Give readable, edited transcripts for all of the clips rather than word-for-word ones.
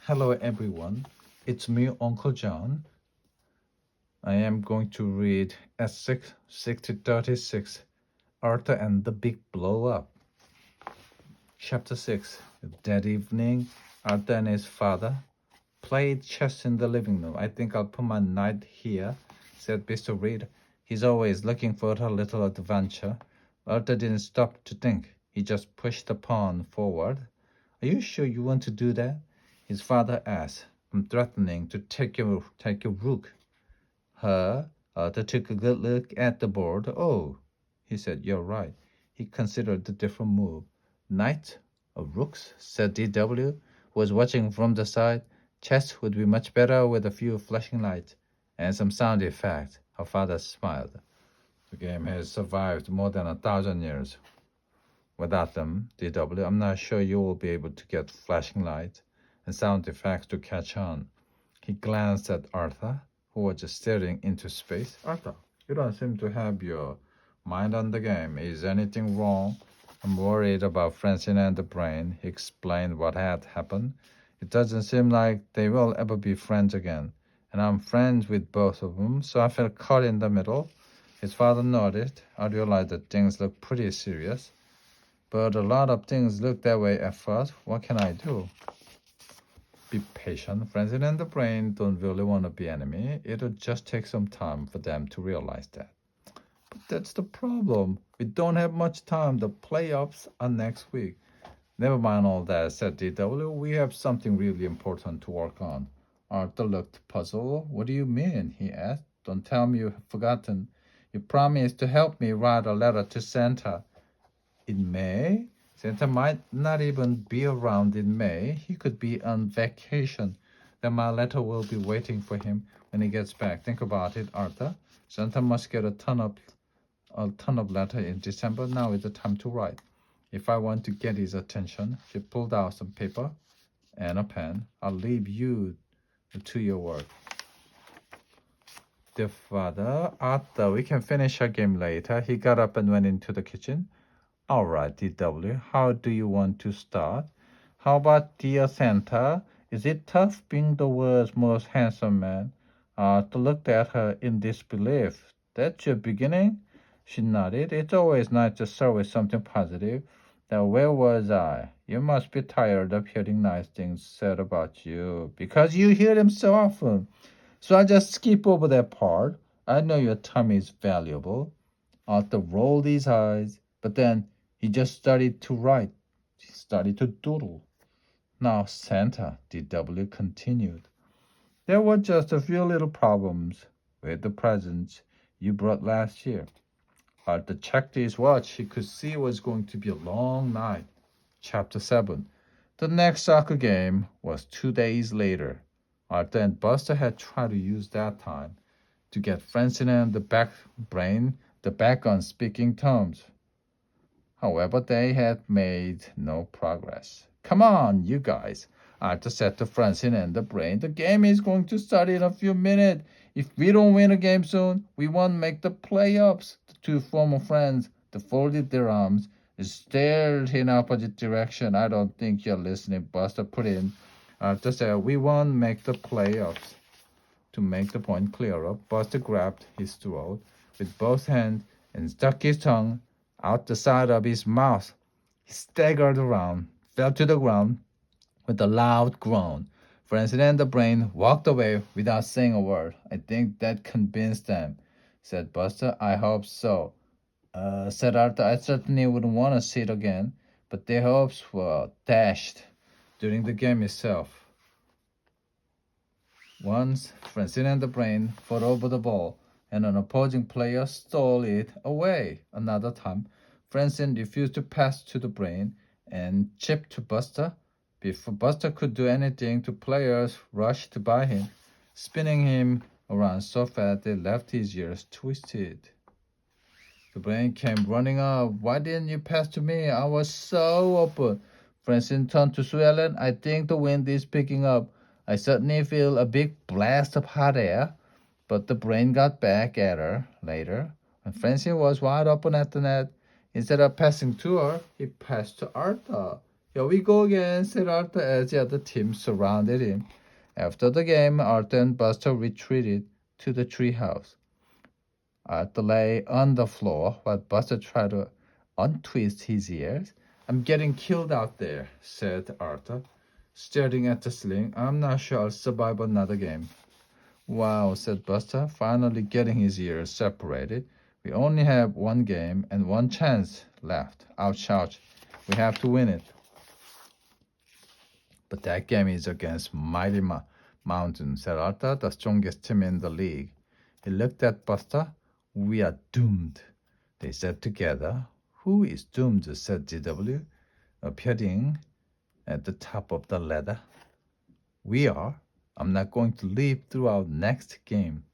Hello everyone, it's me, Uncle John. I am going to read S6 6036 Arthur and the Big Blowup. Chapter 6. That evening, Arthur and his father played chess in the living room. I think I'll put my knight here, said Mr. Reed. He's always looking for a little adventure. Arthur didn't stop to think. He just pushed the pawn forward. Are you sure you want to do that? His father asked. I'm threatening to take your rook. Arthur took a good look at the board. Oh, he said, you're right. He considered the different move. Knight of rooks, said D.W., who was watching from the side. Chess would be much better with a few flashing lights and some sound effects. Her father smiled. The game has survived more than 1,000 years. Without them, D.W., I'm not sure you will be able to get flashing lights and sound effects to catch on. He glanced at Arthur, who was just staring into space. Arthur, you don't seem to have your mind on the game. Is anything wrong? I'm worried about Francine and the brain. He explained what had happened. It doesn't seem like they will ever be friends again. And I'm friends with both of them, so I felt caught in the middle. His father nodded. I realized that things look pretty serious. But a lot of things look that way at first. What can I do? Be patient. Francine and the brain don't really want to be enemy. It'll just take some time for them to realize that. But that's the problem. We don't have much time. The playoffs are next week. Never mind all that, said D.W. We have something really important to work on. Arthur looked puzzled. What do you mean? He asked. Don't tell me you've forgotten. You promised to help me write a letter to Santa. In May? Santa might not even be around in May. He could be on vacation. Then my letter will be waiting for him when he gets back. Think about it, Arthur. Santa must get a ton of letter in December. Now is the time to write. If I want to get his attention, she pulled out some paper and a pen. I'll leave you to your work. Dear father, Arthur, we can finish our game later. He got up and went into the kitchen. All right, D.W., how do you want to start? How about dear Santa? Is it tough being the world's most handsome man? Arthur looked at her in disbelief. That's your beginning? She nodded. It's always nice to start with something positive. Now, where was I? You must be tired of hearing nice things said about you, because you hear them so often. So I just skip over that part. I know your time is valuable. Arthur rolled his eyes, but then he just started to write. He started to doodle. Now, Santa, D.W. continued. There were just a few little problems with the presents you brought last year. Arthur checked his watch. He could see it was going to be a long night. Chapter 7. The next soccer game was 2 days later. Arthur and Buster had tried to use that time to get Francine and the back on speaking terms. However, they had made no progress. Come on, you guys, Arthur said to Francine and the brain. The game is going to start in a few minutes. If we don't win a game soon, we won't make the playoffs. The two former friends folded their arms and stared in opposite direction. I don't think you're listening, Buster put in. Arthur said, we won't make the playoffs. To make the point clearer, Buster grabbed his throat with both hands and stuck his tongue out the side of his mouth. He staggered around, fell to the ground with a loud groan. Francine and the brain walked away without saying a word. I think that convinced them, said Buster. I hope so, said Arthur. I certainly wouldn't want to see it again, but their hopes were dashed during the game itself. Once, Francine and the brain fought over the ball, and an opposing player stole it away. Another time, Francine refused to pass to the brain and chipped to Buster. Before Buster could do anything, two players rushed by him, spinning him around so fast they left his ears twisted. The brain came running up. Why didn't you pass to me? I was so open. Francine turned to Sue Ellen. I think the wind is picking up. I certainly feel a big blast of hot air. But the brain got back at her later. When Francine was wide open at the net, instead of passing to her, he passed to Arthur. Here we go again, said Arthur as the other team surrounded him. After the game, Arthur and Buster retreated to the treehouse. Arthur lay on the floor while Buster tried to untwist his ears. I'm getting killed out there, said Arthur, staring at the ceiling. I'm not sure I'll survive another game. Wow, said Buster, finally getting his ears separated. We only have one game and one chance left. Ouch, ouch. We have to win it. But that game is against Mighty Mountain, said Arthur, the strongest team in the league. He looked at Buster. We are doomed, they said together. Who is doomed, said GW, appearing at the top of the ladder. We are. I'm not going to leave throughout next game.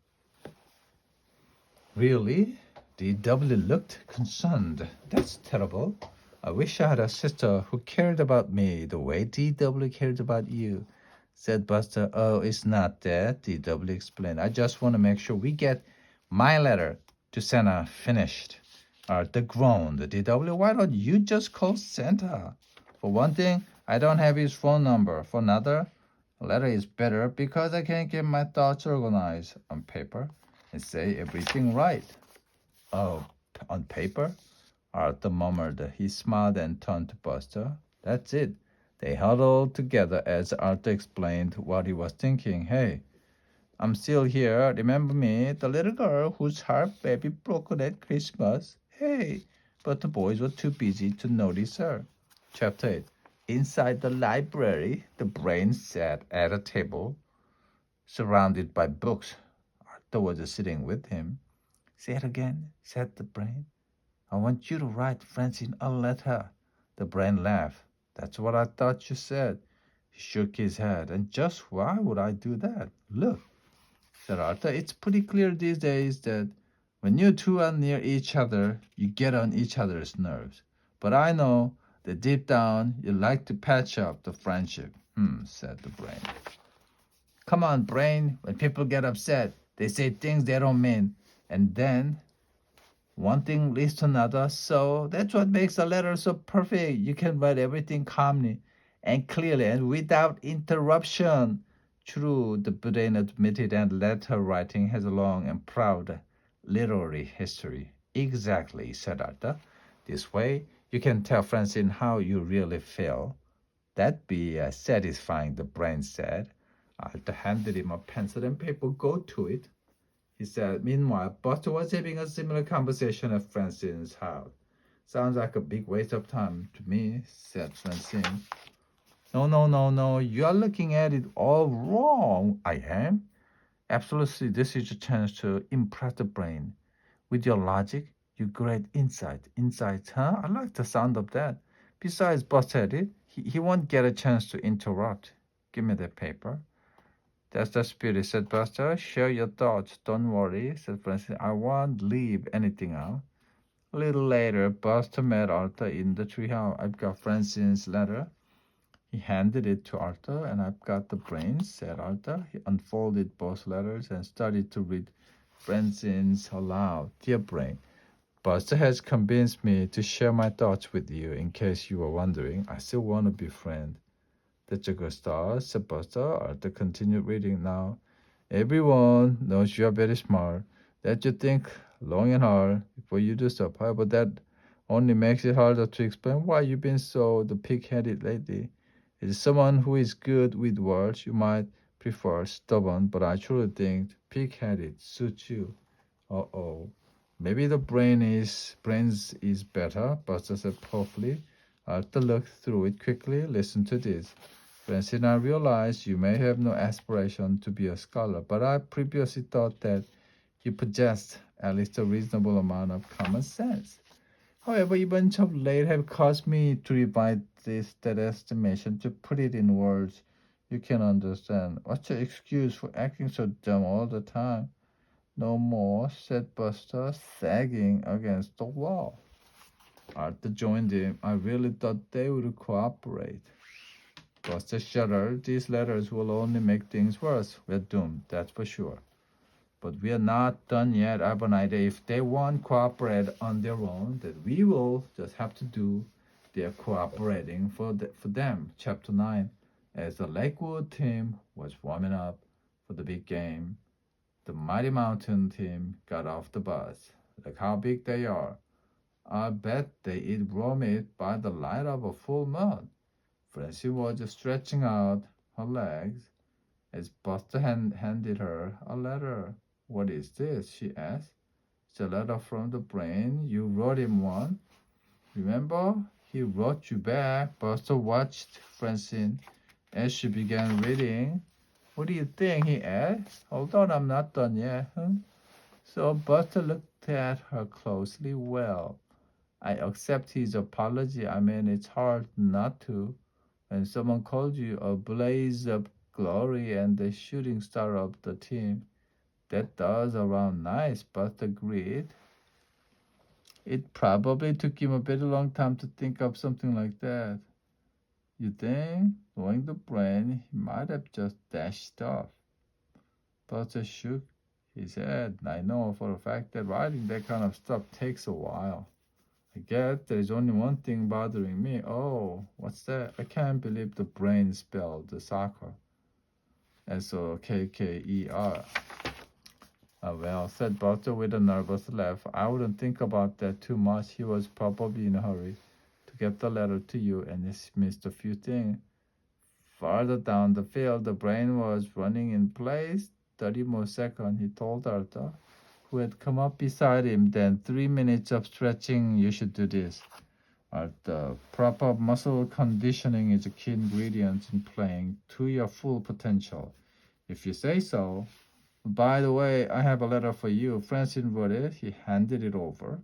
Really? DW looked concerned. That's terrible. I wish I had a sister who cared about me the way DW cared about you, said Buster. Oh, it's not that, DW explained. I just want to make sure we get my letter to Santa finished. Arthur groaned. DW, why don't you just call Santa? For one thing, I don't have his phone number. For another, a letter is better because I can get my thoughts organized on paper and say everything right. Oh, on paper? Arthur murmured. He smiled and turned to Buster. That's it. They huddled together as Arthur explained what he was thinking. Hey, I'm still here. Remember me, the little girl whose heart baby broken at Christmas? Hey, but the boys were too busy to notice her. Chapter 8. Inside the library, the brain sat at a table surrounded by books. Arthur was sitting with him. Say it again, said the brain. I want you to write Francine a letter. The brain laughed. That's what I thought you said. He shook his head. And just why would I do that? Look, said Arthur, it's pretty clear these days that when you two are near each other, you get on each other's nerves. But I know that deep down you like to patch up the friendship. Said the brain. Come on, brain. When people get upset, they say things they don't mean. And then one thing leads to another, so that's what makes a letter so perfect. You can write everything calmly and clearly and without interruption. True, the brain admitted, and letter writing has a long and proud literary history. Exactly, said Arthur. This way, you can tell Francine how you really feel. That'd be satisfying, the brain said. Arthur handed him a pencil and paper. Go to it, he said. Meanwhile, Buster was having a similar conversation at Francine's house. Sounds like a big waste of time to me, said Francine. No. You are looking at it all wrong. I am? Absolutely, this is a chance to impress the brain. With your logic, you great insight. Insight, huh? I like the sound of that. Besides, Buster said it. He won't get a chance to interrupt. Give me that paper. That's the spirit, said Buster. Share your thoughts. Don't worry, said Francis. I won't leave anything out. A little later, Buster met Arthur in the treehouse. I've got Francine's letter. He handed it to Arthur. And I've got the brains, said Arthur. He unfolded both letters and started to read Francine's aloud. Dear brain, Buster has convinced me to share my thoughts with you. In case you were wondering, I still want to be friends. That's a good start, said Buster. Arthur continued reading now. Everyone knows you are very smart, that you think long and hard before you do stuff. However, that only makes it harder to explain why you've been so the pig-headed lately. It is someone who is good with words. You might prefer stubborn, but I truly think pig-headed suits you. Uh-oh. Maybe the brains is better, Buster said hopefully. Arthur looked through it quickly. Listen to this. Francine, I realize you may have no aspiration to be a scholar, but I previously thought that you possessed at least a reasonable amount of common sense. However, a bunch of late have caused me to revise that estimation to put it in words you can understand. What's your excuse for acting so dumb all the time? No more, said Buster, sagging against the wall. Arthur joined him. I really thought they would cooperate. Buster shuddered. These letters will only make things worse. We're doomed, that's for sure. But we are not done yet. Abonite. If they won't cooperate on their own, then we will just have to do they're cooperating for them. Chapter 9. As the Lakewood team was warming up for the big game, the Mighty Mountain team got off the bus. Look how big they are. I bet they eat raw meat by the light of a full moon. Francie was stretching out her legs as Buster handed her a letter. What is this? She asked. It's a letter from the brain. You wrote him one. Remember? He wrote you back. Buster watched Francine as she began reading. What do you think? He asked. Hold on, I'm not done yet. So Buster looked at her closely. Well, I accept his apology. I mean, it's hard not to. When someone calls you a blaze of glory and the shooting star of the team, that does sound nice, Buster agreed. It probably took him a very long time to think of something like that. You think? Knowing the brain, he might have just dashed off. Buster shook his head. I know for a fact that writing that kind of stuff takes a while. I guess there's only one thing bothering me. Oh, what's that? I can't believe the brain spelled the soccer. S-O-K-K-E-R. Well, said Buster with a nervous laugh. I wouldn't think about that too much. He was probably in a hurry to get the letter to you and he missed a few things. Farther down the field, the brain was running in place. 30 more seconds, he told Arthur, who had come up beside him. Then 3 minutes of stretching. You should do this. Arthur, proper muscle conditioning is a key ingredient in playing to your full potential. If you say so. By the way, I have a letter for you. Francine wrote it. He handed it over.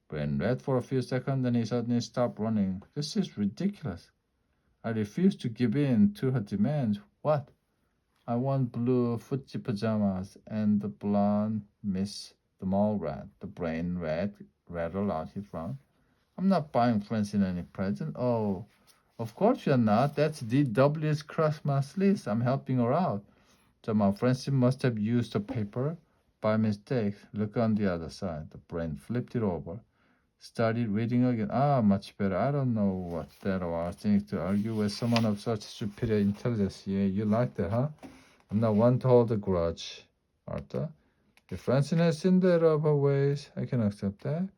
Brain read for a few seconds, then he suddenly stopped running. This is ridiculous. I refuse to give in to her demands. What? I want blue footsie pajamas and the blonde Miss the Mole Rat. The brain read aloud. He frowned. I'm not buying Francine any present. Oh, of course you're not. That's DW's Christmas list. I'm helping her out. Somehow Francine must have used the paper by mistake. Look on the other side. The brain flipped it over. Started reading again. Ah, much better. I don't know what that was. To argue with someone of such superior intelligence. Yeah, you like that, huh? I'm not one to hold a grudge, Arthur. If Francine has seen the error of her ways, I can accept that.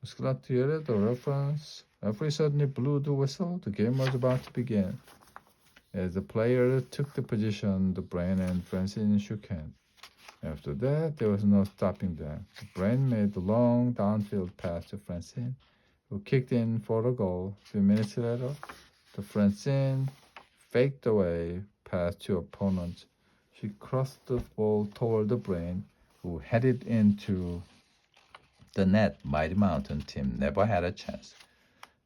Was glad to hear it. The referee suddenly blew the whistle. The game was about to begin. As the player took the position, the brain and Francine shook hands. After that, there was no stopping them. The brain made the long downfield pass to Francine, who kicked in for the goal. A few minutes later, the Francine faked away pass to opponents. She crossed the ball toward the brain, who headed into the net. Mighty Mountain team never had a chance.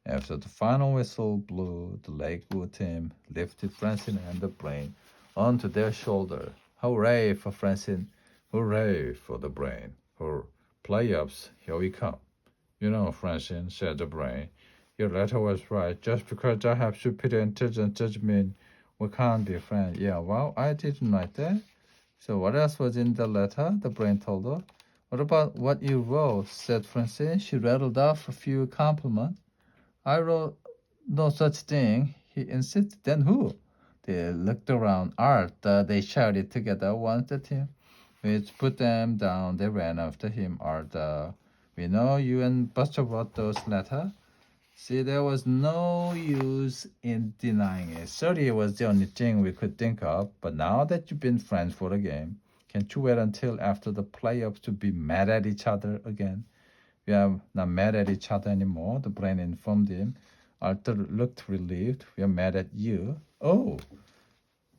After the final whistle blew, the Lakewood team lifted Francine and the brain onto their shoulder. Hooray for Francine! Hooray for the brain! For playoffs, here we come. You know, Francine, said the brain, your letter was right. Just because I have superior intelligence doesn't mean we can't be friends. Yeah, well, I didn't write that. So what else was in the letter? The brain told her. What about what you wrote? Said Francine. She rattled off a few compliments. I wrote no such thing, he insisted. Then who? They looked around. Art, they shouted together. Once the team which put them down, they ran after him. Art, we know you and Buster wrote those letters. See, there was no use in denying it. Sorry, it was the only thing we could think of. But now that you've been friends for the game, can't you wait until after the playoffs to be mad at each other again? We are not mad at each other anymore, the brain informed him. Arthur looked relieved. We are mad at you. Oh,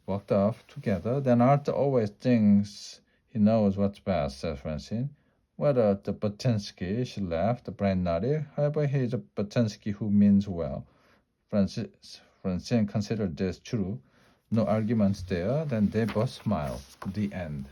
walked off together. Then Arthur always thinks he knows what's best, said Francine. Whether the Batinsky, she laughed. The brain nodded. However, he is a Batinsky who means well. Francine considered this true. No arguments there. Then they both smiled. The end.